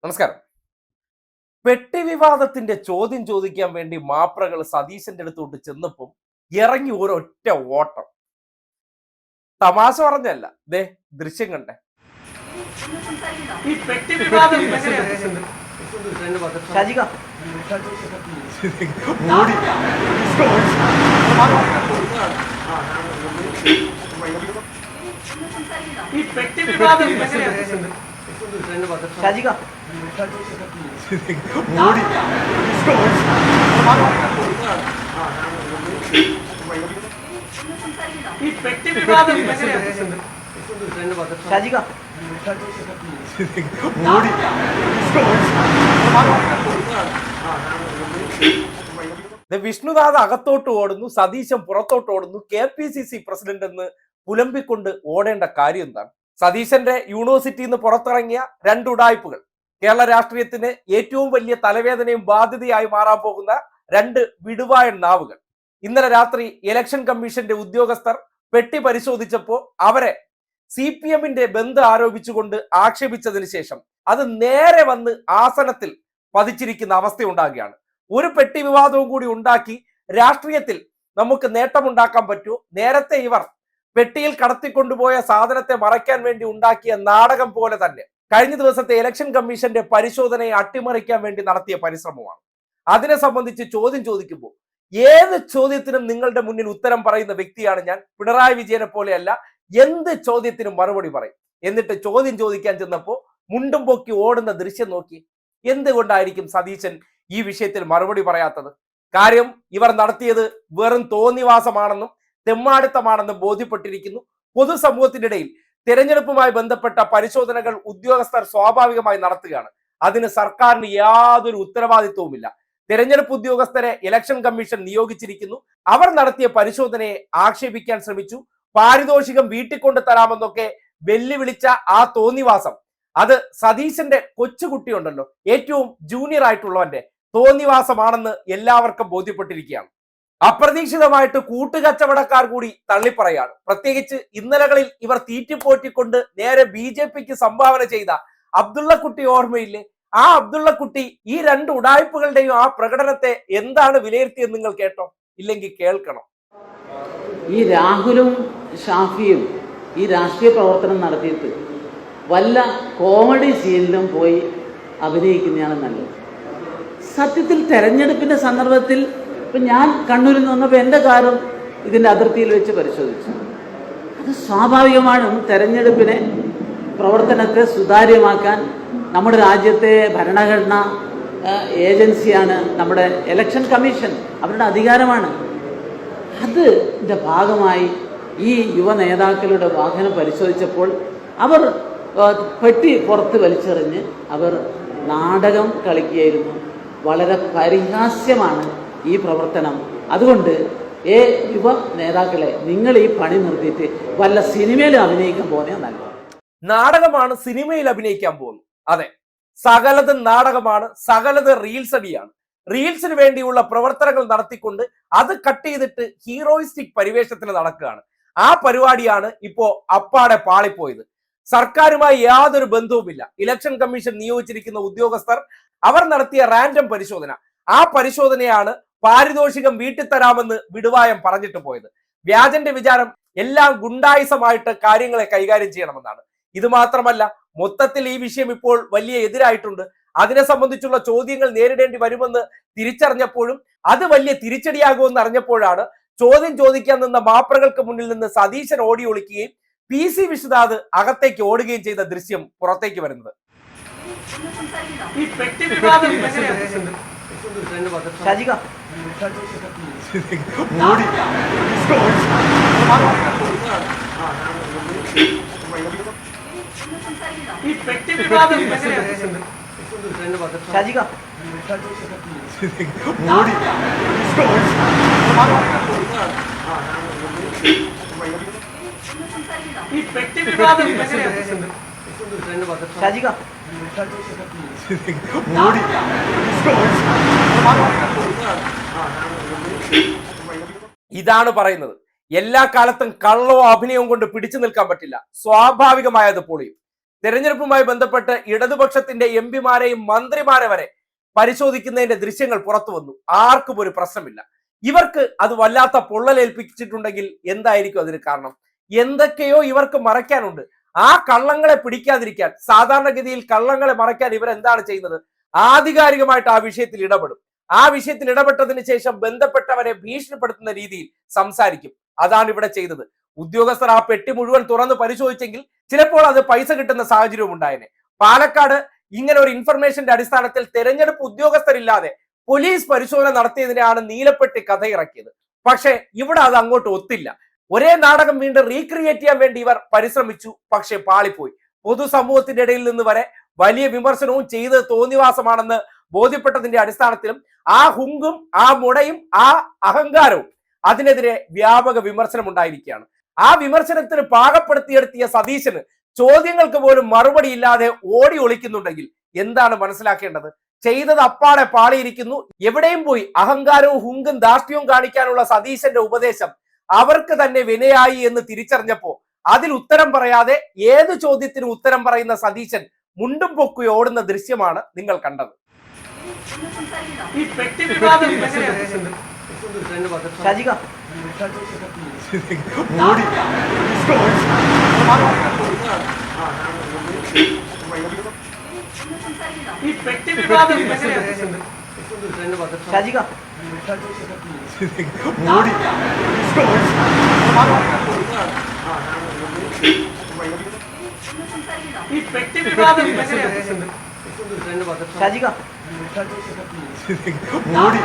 നമസ്കാരം. പെട്ടി വിവാദത്തിന്റെ ചോദ്യം ചോദിക്കാൻ വേണ്ടി മാപ്രകൾ സതീശന്റെ അടുത്തോട്ട് ചെന്നപ്പം ഇറങ്ങി ഒരൊറ്റ ഓട്ടം. തമാശ പറഞ്ഞല്ല, ദേ ദൃശ്യം കണ്ടേ. ഈ പെട്ടി വിവാദം ഈ പെട്ടി വിവാദം ഈ പെട്ടി വിവാദം വിഷ്ണുദാസ് അകത്തോട്ട് ഓടുന്നു, സതീശൻ പുറത്തോട്ട് ഓടുന്നു. KPCC പ്രസിഡന്റ് എന്ന് പുലമ്പിക്കൊണ്ട് ഓടേണ്ട കാര്യം എന്താണ്? സതീശന്റെ യൂണിവേഴ്സിറ്റിയിൽ നിന്ന് പുറത്തിറങ്ങിയ രണ്ട് ഉഡായിപ്പുകൾ, കേരള രാഷ്ട്രീയത്തിന് ഏറ്റവും വലിയ തലവേദനയും ബാധ്യതയായി മാറാൻ പോകുന്ന രണ്ട് വിടുവായ നാവുകൾ. ഇന്നലെ രാത്രി ഇലക്ഷൻ കമ്മീഷന്റെ ഉദ്യോഗസ്ഥർ പെട്ടി പരിശോധിച്ചപ്പോൾ അവരെ CPMന്റെ ബന്ധം ആരോപിച്ചുകൊണ്ട് ആക്ഷേപിച്ചതിന് ശേഷം അത് നേരെ വന്ന് ആസനത്തിൽ പതിച്ചിരിക്കുന്ന അവസ്ഥയുണ്ടാകുകയാണ്. ഒരു പെട്ടി വിവാദവും കൂടി ഉണ്ടാക്കി രാഷ്ട്രീയത്തിൽ നമുക്ക് നേട്ടമുണ്ടാക്കാൻ പറ്റുമോ? നേരത്തെ ഇവർ പെട്ടിയിൽ കടത്തിക്കൊണ്ടുപോയ സാധനത്തെ മറയ്ക്കാൻ വേണ്ടി ഉണ്ടാക്കിയ നാടകം പോലെ തന്നെ കഴിഞ്ഞ ദിവസത്തെ ഇലക്ഷൻ കമ്മീഷന്റെ പരിശോധനയെ അട്ടിമറിക്കാൻ വേണ്ടി നടത്തിയ പരിശ്രമമാണ്. അതിനെ സംബന്ധിച്ച് ചോദ്യം ചോദിക്കുമ്പോൾ ഏത് ചോദ്യത്തിനും നിങ്ങളുടെ മുന്നിൽ ഉത്തരം പറയുന്ന വ്യക്തിയാണ് ഞാൻ. പിണറായി വിജയനെ പോലെയല്ല, എന്ത് ചോദ്യത്തിനും മറുപടി പറയും. എന്നിട്ട് ചോദ്യം ചോദിക്കാൻ ചെന്നപ്പോൾ മുണ്ടും പൊക്കി ഓടുന്ന ദൃശ്യം നോക്കി. എന്തുകൊണ്ടായിരിക്കും സതീശൻ ഈ വിഷയത്തിൽ മറുപടി പറയാത്തത്? കാര്യം ഇവർ നടത്തിയത് വെറും തോന്നിവാസമാണെന്നും തെമ്മാടിത്തമാണെന്നും ബോധ്യപ്പെട്ടിരിക്കുന്നു. പൊതുസമൂഹത്തിന്റെ ഇടയിൽ തെരഞ്ഞെടുപ്പുമായി ബന്ധപ്പെട്ട പരിശോധനകൾ ഉദ്യോഗസ്ഥർ സ്വാഭാവികമായി നടത്തുകയാണ്. അതിന് സർക്കാരിന് യാതൊരു ഉത്തരവാദിത്വവുമില്ല. തെരഞ്ഞെടുപ്പ് ഉദ്യോഗസ്ഥരെ ഇലക്ഷൻ കമ്മീഷൻ നിയോഗിച്ചിരിക്കുന്നു. അവർ നടത്തിയ പരിശോധനയെ ആക്ഷേപിക്കാൻ ശ്രമിച്ചു. പാരിതോഷികം വീട്ടിൽ കൊണ്ട് തരാമെന്നൊക്കെ വെല്ലുവിളിച്ച ആ തോന്നിവാസം, അത് സതീശന്റെ കൊച്ചുകുട്ടിയുണ്ടല്ലോ, ഏറ്റവും ജൂനിയർ ആയിട്ടുള്ളവന്റെ തോന്നിവാസമാണെന്ന് എല്ലാവർക്കും ബോധ്യപ്പെട്ടിരിക്കുകയാണ്. അപ്രതീക്ഷിതമായിട്ട് കൂട്ടുകച്ചവടക്കാർ കൂടി തള്ളിപ്പറയാണ്. പ്രത്യേകിച്ച് ഇന്നലകളിൽ ഇവർ തീറ്റിപ്പോറ്റിക്കൊണ്ട് നേരെ BJPക്ക് സംഭാവന ചെയ്ത അബ്ദുള്ളക്കുട്ടി ഓർമ്മയില്ലേ? ആ അബ്ദുള്ളക്കുട്ടി ഈ രണ്ട് ഉഡായിപ്പുകളുടെയും ആ പ്രകടനത്തെ എന്താണ് വിലയിരുത്തിയത് നിങ്ങൾ കേട്ടോ? ഇല്ലെങ്കിൽ കേൾക്കണം. ഈ രാഹുലും ഷാഫിയും ഈ രാഷ്ട്രീയ പ്രവർത്തനം നടത്തിയിട്ട് വല്ല കോമഡി സീനിലും പോയി അഭിനയിക്കുന്നതാണ് നല്ലത്. സത്യത്തിൽ തെരഞ്ഞെടുപ്പിൻ്റെ സന്ദർഭത്തിൽ ഇപ്പം ഞാൻ കണ്ണൂരിൽ നിന്ന് വന്നപ്പോൾ എൻ്റെ കാറും ഇതിൻ്റെ അതിർത്തിയിൽ വെച്ച് പരിശോധിച്ചു. അത് സ്വാഭാവികമാണ്. തെരഞ്ഞെടുപ്പിനെ പ്രവർത്തനത്തെ സുതാര്യമാക്കാൻ നമ്മുടെ രാജ്യത്തെ ഭരണഘടന ഏജൻസിയാണ് നമ്മുടെ ഇലക്ഷൻ കമ്മീഷൻ, അവരുടെ അധികാരമാണ്. അതിൻ്റെ ഭാഗമായി ഈ യുവ നേതാക്കളുടെ വാഹനം പരിശോധിച്ചപ്പോൾ അവർ പെട്ടി പുറത്ത് വലിച്ചെറിഞ്ഞ് അവർ നാടകം കളിക്കുകയായിരുന്നു. വളരെ പരിഹാസ്യമാണ് ഈ പ്രവർത്തനം. അതുകൊണ്ട് യുവ നേതാക്കളെ, നിങ്ങൾ ഈ പണി നിർത്തിയിട്ട് വല്ല സിനിമയിൽ അഭിനയിക്കാൻ പോകുന്നത് നല്ലത്. നാടകമാണ് സിനിമയിൽ അഭിനയിക്കാൻ പോകുന്നത്. അതെ, സകലത് നാടകമാണ്, സകലത് റീൽസ് അടിയാണ്. റീൽസിന് വേണ്ടിയുള്ള പ്രവർത്തനങ്ങൾ നടത്തിക്കൊണ്ട് അത് കട്ട് ചെയ്തിട്ട് ഹീറോയിസ്റ്റിക് പരിവേഷത്തിന് നടക്കുകയാണ്. ആ പരിപാടിയാണ് ഇപ്പോ അപ്പാടെ പാളിപ്പോയത്. സർക്കാരുമായി യാതൊരു ബന്ധവുമില്ല. ഇലക്ഷൻ കമ്മീഷൻ നിയോഗിച്ചിരിക്കുന്ന ഉദ്യോഗസ്ഥർ അവർ നടത്തിയ റാൻഡം പരിശോധന, ആ പരിശോധനയാണ് പാരിതോഷികം വീട്ടിൽ തരാമെന്ന് വിടുവായം പറഞ്ഞിട്ട് പോയത്. വ്യാജന്റെ വിചാരം എല്ലാം ഗുണ്ടായിസമായിട്ട് കാര്യങ്ങളെ കൈകാര്യം ചെയ്യണമെന്നാണ്. ഇത് മാത്രമല്ല, മൊത്തത്തിൽ ഈ വിഷയം ഇപ്പോൾ വലിയ എതിരായിട്ടുണ്ട്. അതിനെ സംബന്ധിച്ചുള്ള ചോദ്യങ്ങൾ നേരിടേണ്ടി വരുമെന്ന് തിരിച്ചറിഞ്ഞപ്പോഴും അത് വലിയ തിരിച്ചടിയാകുമെന്ന് അറിഞ്ഞപ്പോഴാണ് ചോദ്യം ചോദിക്കാൻ നിന്ന മാപ്രകൾക്ക് മുന്നിൽ നിന്ന് സതീശൻ ഓടി ഒളിക്കുകയും PC വിശ്വനാഥ് അകത്തേക്ക് ഓടുകയും ചെയ്ത ദൃശ്യം പുറത്തേക്ക് വരുന്നത്. ഈ പെട്ടി വിവാദം ഈ പെട്ടി വിവാദം ഈ പെട്ടി വിവാദം ഇതാണ് പറയുന്നത്. എല്ലാ കാലത്തും കള്ളോ അഭിനയവും കൊണ്ട് പിടിച്ചു നിൽക്കാൻ പറ്റില്ല. സ്വാഭാവികമായത് പൊളിയും. തെരഞ്ഞെടുപ്പുമായി ബന്ധപ്പെട്ട് ഇടതുപക്ഷത്തിന്റെ എംപിമാരെയും മന്ത്രിമാരെ വരെ പരിശോധിക്കുന്നതിന്റെ ദൃശ്യങ്ങൾ പുറത്തു വന്നു. ആർക്കും ഒരു പ്രശ്നമില്ല. ഇവർക്ക് അത് വല്ലാത്ത പൊള്ളലേൽപ്പിച്ചിട്ടുണ്ടെങ്കിൽ എന്തായിരിക്കും അതിന് കാരണം? എന്തൊക്കെയോ ഇവർക്ക് മറയ്ക്കാനുണ്ട്. ആ കള്ളങ്ങളെ പിടിക്കാതിരിക്കാൻ, സാധാരണഗതിയിൽ കള്ളങ്ങളെ മറയ്ക്കാൻ ഇവരെന്താണ് ചെയ്യുന്നത്? ആധികാരികമായിട്ട് ആ വിഷയത്തിൽ ഇടപെടും. ആ വിഷയത്തിൽ ഇടപെട്ടതിന് ശേഷം ബന്ധപ്പെട്ടവരെ ഭീഷണിപ്പെടുത്തുന്ന രീതിയിൽ സംസാരിക്കും. അതാണ് ഇവിടെ ചെയ്തത്. ഉദ്യോഗസ്ഥർ ആ പെട്ടി മുഴുവൻ തുറന്ന് പരിശോധിച്ചെങ്കിൽ ചിലപ്പോൾ അത് പൈസ കിട്ടുന്ന സാഹചര്യവും ഉണ്ടായേനെ. പാലക്കാട് ഇങ്ങനെ ഒരു ഇൻഫർമേഷന്റെ അടിസ്ഥാനത്തിൽ തെരഞ്ഞെടുപ്പ് ഉദ്യോഗസ്ഥരില്ലാതെ പോലീസ് പരിശോധന നടത്തിയതിനെയാണ് നീലപ്പെട്ടി കഥ ഇറക്കിയത്. പക്ഷെ ഇവിടെ അത് അങ്ങോട്ട് ഒത്തില്ല. ഒരേ നാടകം വീണ്ടും റീക്രിയേറ്റ് ചെയ്യാൻ വേണ്ടി ഇവർ പരിശ്രമിച്ചു. പക്ഷെ പാളിപ്പോയി. പൊതുസമൂഹത്തിന്റെ ഇടയിൽ നിന്ന് വരെ വലിയ വിമർശനവും ചെയ്തത് തോന്നിവാസമാണെന്ന് ബോധ്യപ്പെട്ടതിന്റെ അടിസ്ഥാനത്തിലും ആ ഹുങ്കും ആ മുടയും ആ അഹങ്കാരവും അതിനെതിരെ വ്യാപക വിമർശനം ഉണ്ടായിരിക്കുകയാണ്. ആ വിമർശനത്തിന് പാകപ്പെടുത്തിയെടുത്തിയ സതീശന് ചോദ്യങ്ങൾക്ക് പോലും മറുപടി ഇല്ലാതെ ഓടി ഒളിക്കുന്നുണ്ടെങ്കിൽ എന്താണ് മനസ്സിലാക്കേണ്ടത്? ചെയ്തത് അപ്പാടെ പാളിയിരിക്കുന്നു. എവിടെയും പോയി അഹങ്കാരവും ഹുങ്കും ധാർഷ്ട്യവും കാണിക്കാനുള്ള സതീശന്റെ ഉപദേശം അവർക്ക് തന്നെ വിനയായി എന്ന് തിരിച്ചറിഞ്ഞപ്പോ അതിൽ ഉത്തരം പറയാതെ ഏത് ചോദ്യത്തിനും ഉത്തരം പറയുന്ന സതീശൻ മുണ്ടും പൊക്കി ഓടുന്ന ദൃശ്യമാണ് നിങ്ങൾ കണ്ടത്. ഈ പെട്ടി വിവാദം ഈ പെട്ടി വിവാദം ഈ പെട്ടി വിവാദം മോഡി